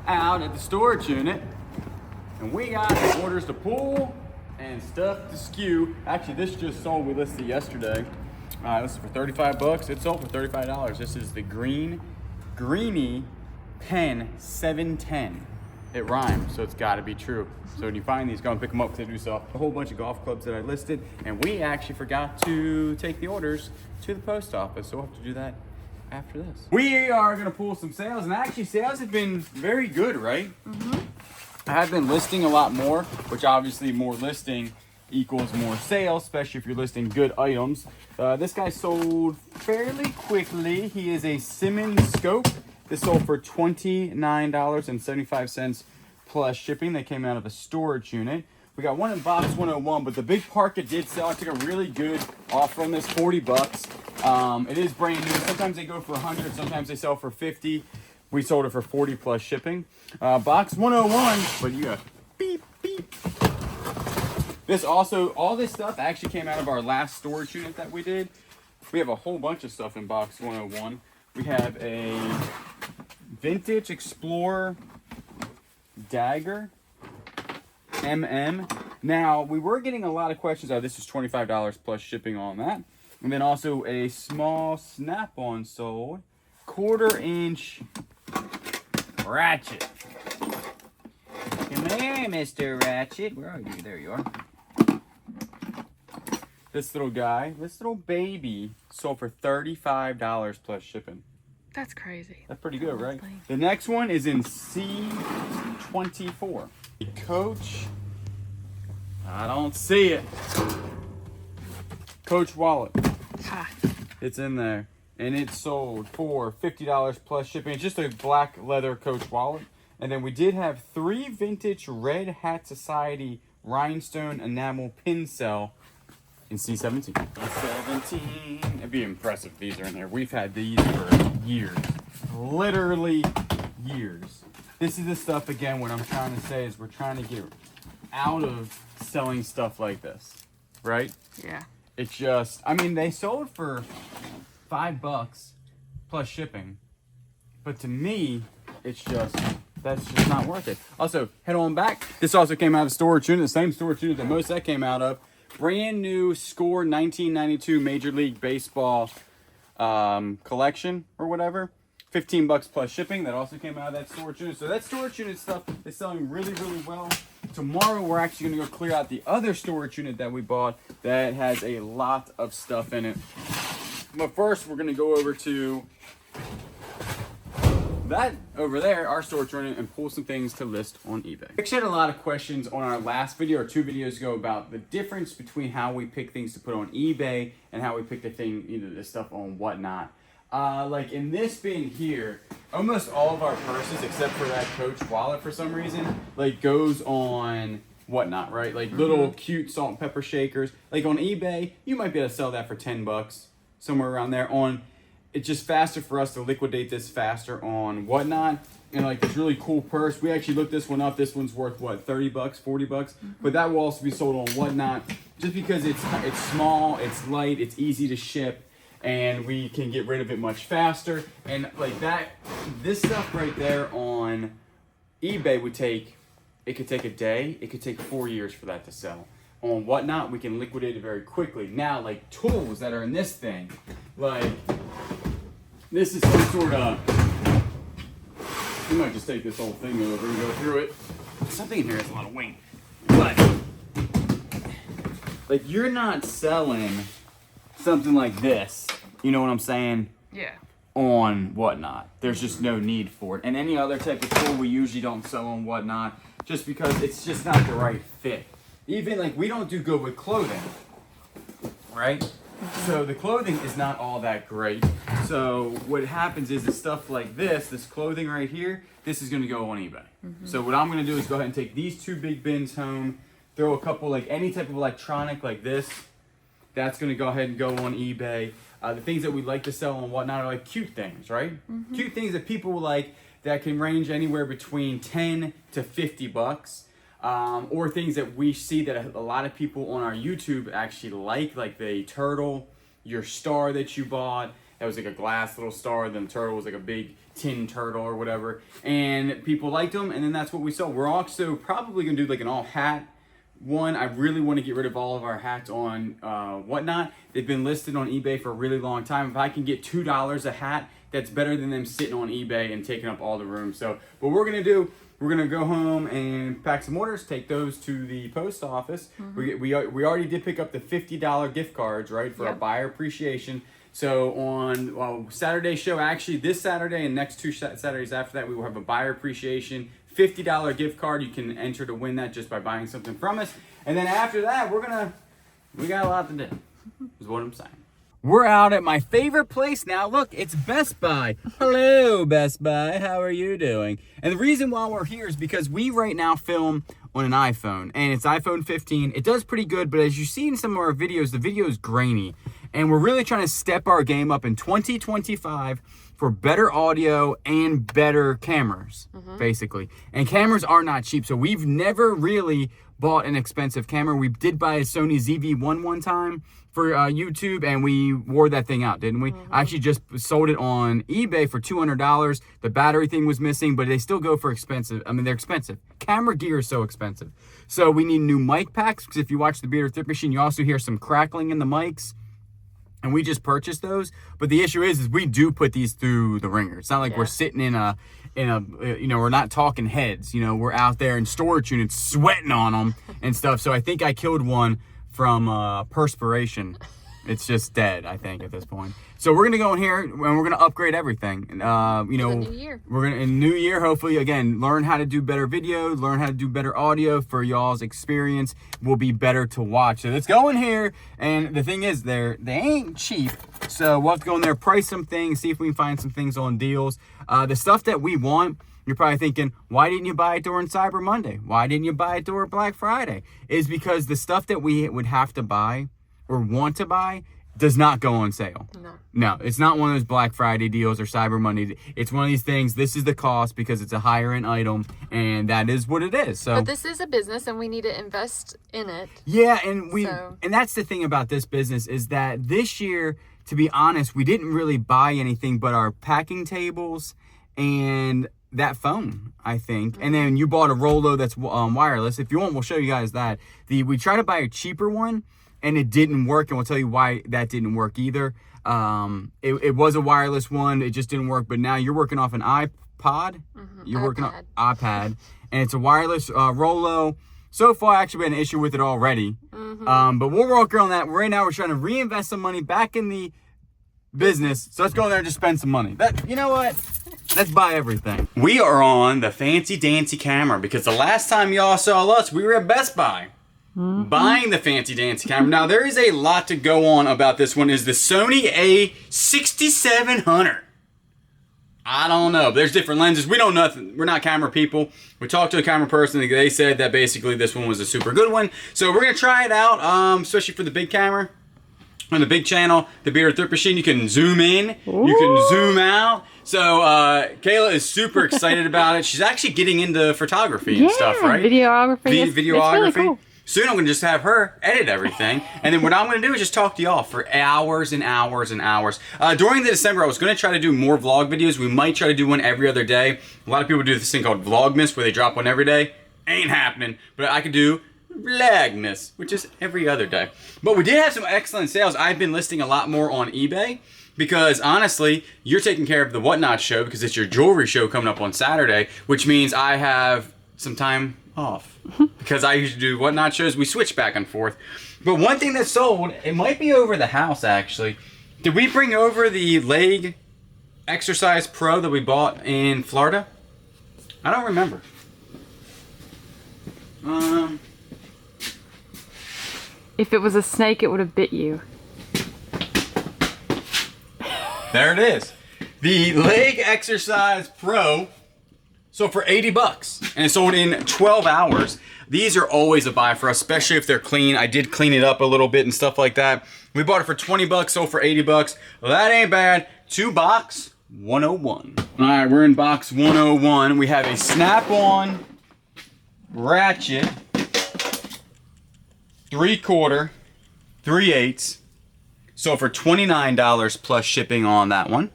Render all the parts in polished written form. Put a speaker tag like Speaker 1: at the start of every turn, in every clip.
Speaker 1: out at the storage unit, and we got orders to pull and stuff to skew. Actually, this just sold. We listed yesterday. This is for 35 bucks. It sold for $35. This is the Greeny Pen 710. It rhymes, so it's got to be true. So when you find these, go and pick them up, because they do sell a whole bunch of golf clubs that I listed, and we actually forgot to take the orders to the post office, so we'll have to do that after this. We are gonna pull some sales, and actually sales have been very good, right? I have been listing a lot more, which obviously more listing equals more sales, especially if you're listing good items. This guy sold fairly quickly. He is a Simmons scope. This sold for $29.75 plus shipping. They came out of a storage unit. We got one in box 101, but the big parka did sell. I took a really good offer on this, 40 bucks. It is brand new. Sometimes they go for 100, sometimes they sell for 50. We sold it for 40 plus shipping. Box 101, but you got beep, beep. This also, all this stuff actually came out of our last storage unit that we did. We have a whole bunch of stuff in box 101. We have a Vintage Explorer Dagger MM. Now, we were getting a lot of questions. Oh, this is $25 plus shipping on that. And then also a small snap-on sold 1/4-inch ratchet. Come here, Mr. Ratchet. Where are you? There you are. This little guy, this little baby, sold for $35 plus shipping.
Speaker 2: That's crazy.
Speaker 1: That's pretty good, right? The next one is in C24. Coach, I don't see it. Coach wallet.
Speaker 2: Ha.
Speaker 1: It's in there. And it sold for $50 plus shipping. It's just a black leather Coach wallet. And then we did have 3 vintage Red Hat Society rhinestone enamel pin cell in C17. C17. It'd be impressive if these are in there. We've had these for years. Literally years. This is the stuff, again, what I'm trying to say is we're trying to get out of selling stuff like this. Right?
Speaker 2: Yeah.
Speaker 1: It's just, I mean, they sold for $5 plus shipping. But to me, it's just, that's just not worth it. Also, head on back. This also came out of storage unit, the same storage unit that most that came out of. Brand new Score 1992 Major League Baseball collection or whatever. $15 plus shipping. That also came out of that storage unit. So that storage unit stuff is selling really, really well. Tomorrow we're actually going to go clear out the other storage unit that we bought that has a lot of stuff in it. But first we're going to go over to that over there, our storage unit, and pull some things to list on eBay. We actually had a lot of questions on our last video or 2 videos ago about the difference between how we pick things to put on eBay and how we pick the thing, the stuff on Whatnot. Like in this bin here, almost all of our purses, except for that Coach wallet for some reason, like goes on Whatnot, right? Like little cute salt and pepper shakers. Like on eBay, you might be able to sell that for 10 bucks, somewhere around there. It's just faster for us to liquidate this faster on Whatnot. And like this really cool purse, we actually looked this one up. This one's worth what, 30 bucks, 40 bucks? But that will also be sold on Whatnot just because it's small, it's light, it's easy to ship, and we can get rid of it much faster. And like that, this stuff right there on eBay could take a day, it could take 4 years for that to sell. On Whatnot, we can liquidate it very quickly. Now, like tools that are in this thing, like this is some sort of, we might just take this whole thing over and go through it. Something in here has a lot of weight. But, like you're not selling something like this, you know what I'm saying?
Speaker 2: Yeah.
Speaker 1: On Whatnot. There's just no need for it. And any other type of tool we usually don't sell on Whatnot just because it's just not the right fit. Even like we don't do good with clothing, right? So the clothing is not all that great. So what happens is the stuff like this clothing right here, this is gonna go on eBay. So what I'm gonna do is go ahead and take these 2 big bins home, throw a couple, like any type of electronic like this, that's gonna go ahead and go on eBay. The things that we like to sell and Whatnot are like cute things, right? Cute things that people like that can range anywhere between 10 to 50 bucks. Or things that we see that a lot of people on our YouTube actually like the turtle, your star that you bought. That was like a glass little star, then the turtle was like a big tin turtle or whatever, and people liked them, and then that's what we sold. We're also probably gonna do like an all hat one. I really want to get rid of all of our hats on Whatnot. They've been listed on eBay for a really long time. If I can get $2 a hat, that's better than them sitting on eBay and taking up all the room. So what we're gonna do, we're gonna go home and pack some orders, take those to the post office. We already did pick up the $50 gift cards, right, for our buyer appreciation. So on Saturday's show, actually this Saturday and next 2 Saturdays after that, we will have a buyer appreciation $50 gift card. You can enter to win that just by buying something from us. And then after that, we got a lot to do, is what I'm saying. We're out at my favorite place now. Look, it's Best Buy. Hello, Best Buy. How are you doing? And the reason why we're here is because we right now film on an iPhone, and it's iPhone 15. It does pretty good, but as you see in some of our videos, the video is grainy. And we're really trying to step our game up in 2025 for better audio and better cameras, basically. And cameras are not cheap, so we've never really bought an expensive camera. We did buy a Sony ZV-1 one time for YouTube, and we wore that thing out, didn't we? I actually just sold it on eBay for $200. The battery thing was missing, but they still go for expensive. I mean, they're expensive. Camera gear is so expensive. So we need new mic packs, because if you watch the Bearded Thrift Machine, you also hear some crackling in the mics. And we just purchased those. But the issue is we do put these through the ringer. It's not like we're sitting in a, we're not talking heads. You know, we're out there in storage units sweating on them and stuff. So I think I killed one from perspiration. It's just dead, I think, at this point. So we're gonna go in here and we're gonna upgrade everything. You know,
Speaker 2: new year.
Speaker 1: We're gonna in new year, hopefully, again, learn how to do better video, learn how to do better audio for y'all's experience. Will be better to watch. So let's go in here. And the thing is, they ain't cheap. So we'll have to go in there, price some things, see if we can find some things on deals. The stuff that we want, you're probably thinking, why didn't you buy it during Cyber Monday? Why didn't you buy it during Black Friday? Is because the stuff that we would have to buy or want to buy does not go on sale. No, it's not one of those Black Friday deals or Cyber Monday. It's one of these things, this is the cost because it's a higher end item, and that is what it is. So,
Speaker 2: but this is a business and we need to invest in it.
Speaker 1: Yeah, and and that's the thing about this business is that this year, to be honest, we didn't really buy anything but our packing tables and that phone, I think. And then you bought a Rolo that's wireless. If you want, we'll show you guys that. We tried to buy a cheaper one, and it didn't work, and we'll tell you why that didn't work either. It was a wireless one, it just didn't work, but now you're working off an iPod. You're working on iPad, and it's a wireless Rolo. So far, I actually had an issue with it already, but we'll work on that. Right now, we're trying to reinvest some money back in the business, so let's go in there and just spend some money. You know what? Let's buy everything. We are on the fancy dancy camera, because the last time y'all saw us, we were at Best Buy. Buying the fancy dancy camera. Now there is a lot to go on about this one. Is the Sony A6700. I don't know. There's different lenses. We don't know nothing. We're not camera people. We talked to a camera person. They said that basically this one was a super good one. So we're gonna try it out, especially for the big camera. On the big channel, the Bearded Thrift Machine, you can zoom in, you can zoom out. So Kayla is super excited about it. She's actually getting into photography and stuff, right?
Speaker 3: Videography.
Speaker 1: Videography.
Speaker 3: It's really cool.
Speaker 1: Soon I'm going to just have her edit everything. And then what I'm going to do is just talk to y'all for hours and hours and hours. During the December, I was going to try to do more vlog videos. We might try to do one every other day. A lot of people do this thing called Vlogmas, where they drop one every day. Ain't happening. But I could do Vlogmas, which is every other day. But we did have some excellent sales. I've been listing a lot more on eBay, because honestly, you're taking care of the Whatnot show because it's your jewelry show coming up on Saturday, which means I have some time off. Because I usually do Whatnot shows, we switch back and forth. But one thing that sold, it might be over the house actually. Did we bring over the Leg Exercise Pro that we bought in Florida? I don't remember.
Speaker 3: If it was a snake, it would have bit you.
Speaker 1: There it is. The Leg Exercise Pro. So for 80 bucks, and it sold in 12 hours. These are always a buy for us, especially if they're clean. I did clean it up a little bit and stuff like that. We bought it for 20 bucks, sold for 80 bucks. Well, that ain't bad. Box 101. All right, we're in box 101. We have a snap-on ratchet, 3/4, 3/8. So for $29 plus shipping on that one.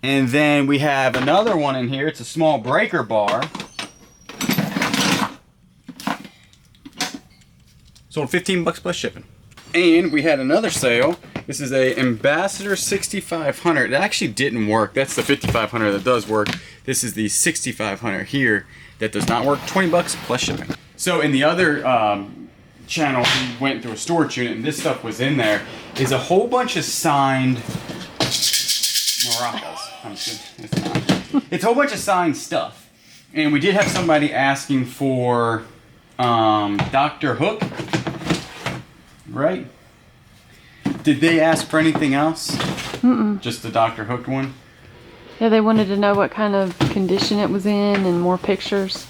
Speaker 1: And then we have another one in here. It's a small breaker bar. Sold 15 bucks plus shipping. And we had another sale. This is a Ambassador 6500. It actually didn't work. That's the 5500 that does work. This is the 6500 here that does not work. 20 bucks plus shipping. So in the other channel, we went through a storage unit, and this stuff was in there. Is a whole bunch of signed maracas. I'm just, it's not. It's a whole bunch of signed stuff. And we did have somebody asking for Dr. Hook, right? Did they ask for anything else? Just the Dr. Hook one?
Speaker 3: Yeah, they wanted to know what kind of condition it was in and more pictures.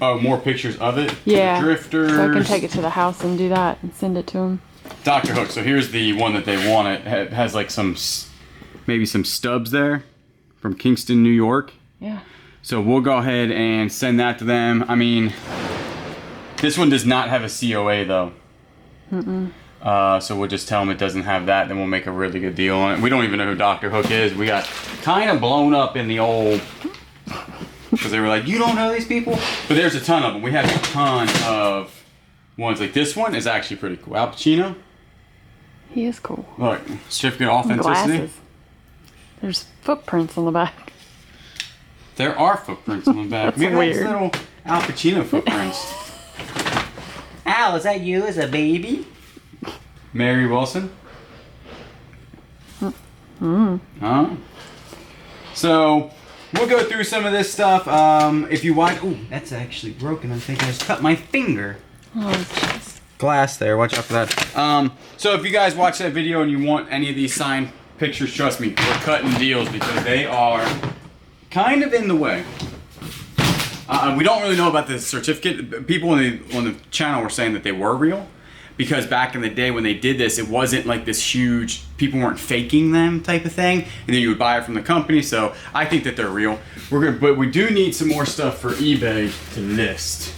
Speaker 1: Oh, more pictures of it?
Speaker 3: Yeah.
Speaker 1: The drifters.
Speaker 3: So I can take it to the house and do that and send it to them.
Speaker 1: Dr. Hook. So here's the one that they wanted. It has like some, maybe some stubs there from Kingston, New York.
Speaker 3: Yeah.
Speaker 1: So we'll go ahead and send that to them. I mean, this one does not have a COA though. So we'll just tell them it doesn't have that, then we'll make a really good deal on it. We don't even know who Dr. Hook is. We got kind of blown up in the old, because they were like, you don't know these people? But there's a ton of them. We have a ton of ones. Like this one is actually pretty cool. Al Pacino.
Speaker 3: He is cool.
Speaker 1: Look, certificate of authenticity.
Speaker 3: Glasses. There's footprints on the back.
Speaker 1: There are footprints on the back.
Speaker 3: That's
Speaker 1: We have
Speaker 3: weird.
Speaker 1: little Al Pacino footprints. Al, is that you as a baby? Mary Wilson? Huh? So, we'll go through some of this stuff. If you watch... Ooh, that's actually broken. I think I just cut my finger.
Speaker 3: Oh, jeez.
Speaker 1: Glass there. Watch out for that. So, if you guys watch that video and you want any of these signed pictures, trust me, we're cutting deals because they are kind of in the way. We don't really know about the certificate. People on the channel were saying that they were real. Because back in the day when they did this, it wasn't like this huge, people weren't faking them type of thing. And then you would buy it from the company. So I think that they're real. But we do need some more stuff for eBay to list.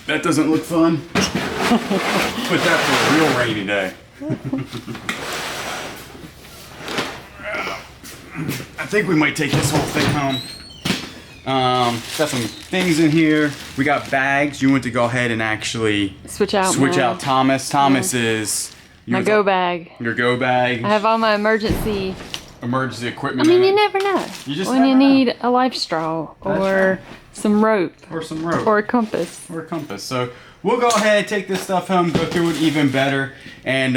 Speaker 1: That doesn't look fun. Put that for a real rainy day. I think we might take this whole thing home. Got some things in here. We got bags. You want to go ahead and actually
Speaker 3: Switch out
Speaker 1: Thomas. Thomas is
Speaker 3: my go bag.
Speaker 1: Your go bag.
Speaker 3: I have all my emergency
Speaker 1: Equipment.
Speaker 3: I mean,
Speaker 1: in
Speaker 3: you
Speaker 1: it.
Speaker 3: never know.
Speaker 1: You just
Speaker 3: when
Speaker 1: never
Speaker 3: you
Speaker 1: know.
Speaker 3: need a life straw or some rope
Speaker 1: Or some rope.
Speaker 3: or a compass.
Speaker 1: Or a compass. So we'll go ahead, take this stuff home, go through it even better, and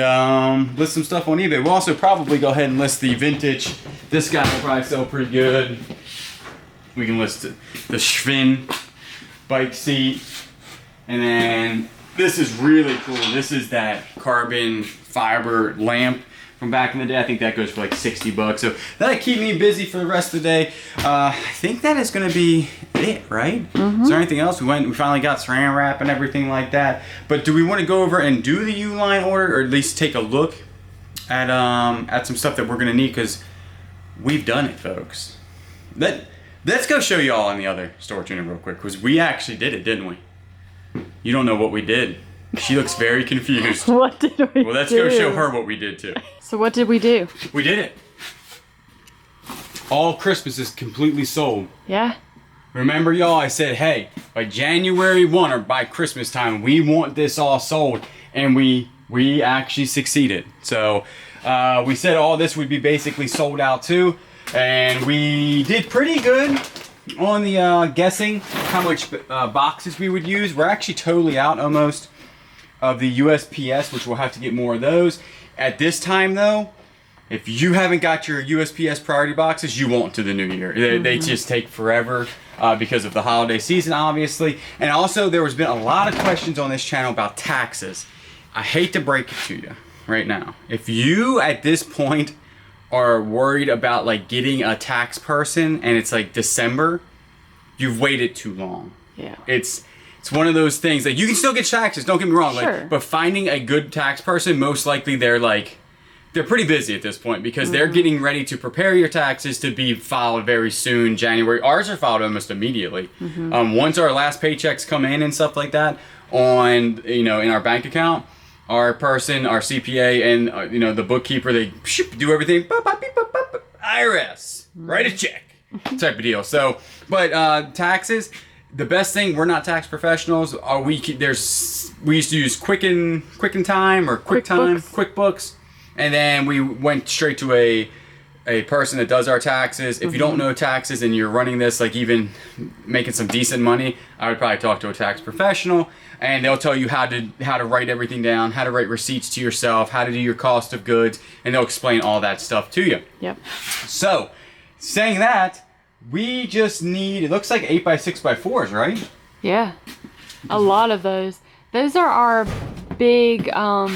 Speaker 1: list some stuff on eBay. We'll also probably go ahead and list the vintage. This guy will probably sell pretty good. We can list the Schwinn bike seat. And then this is really cool. This is that carbon fiber lamp from back in the day. I think that goes for like 60 bucks. So that'll keep me busy for the rest of the day. I think that is gonna be it, right? Is there anything else? We finally got saran wrap and everything like that. But do we want to go over and do the U-line order, or at least take a look at some stuff that we're gonna need? Because we've done it, folks. Let's go show you all in the other storage unit real quick, because we actually did it, didn't we? You don't know what we did. She looks very confused.
Speaker 3: What did we do?
Speaker 1: Well, let's go show her what we did too.
Speaker 3: So what did we do?
Speaker 1: We did it. All Christmas is completely sold.
Speaker 3: Yeah?
Speaker 1: Remember, y'all, I said, hey, by January 1 or by Christmas time, we want this all sold. And we actually succeeded. So we said all this would be basically sold out too. And we did pretty good on the guessing how much boxes we would use. We're actually totally out almost of the USPS, which we'll have to get more of those. At this time though, if you haven't got your USPS priority boxes, you won't to the new year. They just take forever because of the holiday season, obviously. And also there has been a lot of questions on this channel about taxes. I hate to break it to you right now. If you at this point are worried about like getting a tax person and it's like December, you've waited too long.
Speaker 3: Yeah.
Speaker 1: It's one of those things that you can still get taxes, don't get me wrong,
Speaker 3: Sure.
Speaker 1: like, but finding a good tax person, most likely they're pretty busy at this point because they're getting ready to prepare your taxes to be filed very soon, January. Ours are filed almost immediately. Once our last paychecks come in and stuff like that on, in our bank account, our person, our CPA, and you know, the bookkeeper, they do everything. IRS, write a check, type of deal. So, but taxes, the best thing, we're not tax professionals. We used to use Quicken Time or QuickBooks, and then we went straight to a person that does our taxes. If you don't know taxes and you're running this, like even making some decent money, I would probably talk to a tax professional, and they'll tell you how to write everything down, how to write receipts to yourself, how to do your cost of goods, and they'll explain all that stuff to you.
Speaker 3: Yep.
Speaker 1: So, saying that, we just need, it looks like 8x6x4s, right?
Speaker 3: Yeah. A lot of those. Those are our big, our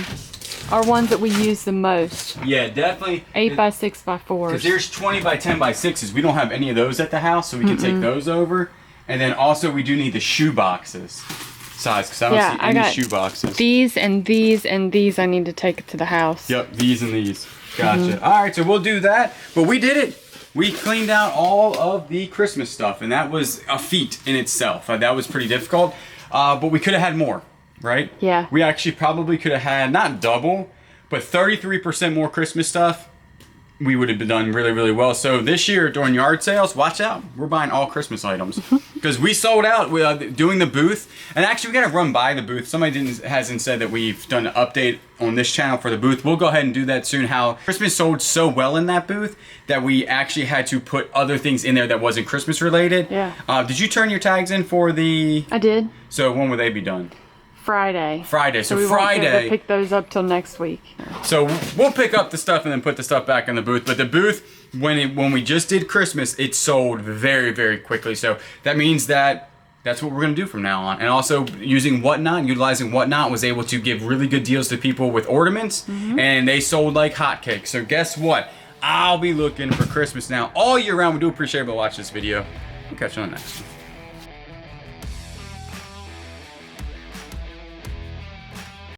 Speaker 3: ones that we use the most.
Speaker 1: Yeah, definitely.
Speaker 3: 8x6x4s.
Speaker 1: Because there's 20x10x6s. We don't have any of those at the house, so we can take those over. And then also we do need the shoe boxes size, because I don't see any shoe boxes.
Speaker 3: These and these and these I need to take to the house.
Speaker 1: Yep, these and these. Gotcha. All right, so we'll do that. But we did it. We cleaned out all of the Christmas stuff, and that was a feat in itself. That was pretty difficult, but we could have had more, right?
Speaker 3: Yeah.
Speaker 1: We actually probably could have had, not double, but 33% more Christmas stuff. We would have been done really, really well. So this year during yard sales, watch out. We're buying all Christmas items because we sold out doing the booth. And actually, we got to run by the booth. Somebody hasn't said that we've done an update on this channel for the booth. We'll go ahead and do that soon. How Christmas sold so well in that booth that we actually had to put other things in there that wasn't Christmas related.
Speaker 3: Yeah.
Speaker 1: Did you turn your tags in for the?
Speaker 3: I did.
Speaker 1: So when will they be done?
Speaker 3: Friday.
Speaker 1: Friday. So
Speaker 3: we
Speaker 1: Friday.
Speaker 3: won't be able to pick those up till next week.
Speaker 1: So we'll pick up the stuff and then put the stuff back in the booth. But the booth, when we just did Christmas, it sold very, very quickly. So that means that that's what we're going to do from now on. And also utilizing Whatnot was able to give really good deals to people with ornaments. And they sold like hotcakes. So guess what? I'll be looking for Christmas now all year round. We do appreciate you watching this video. We'll catch you on the next one.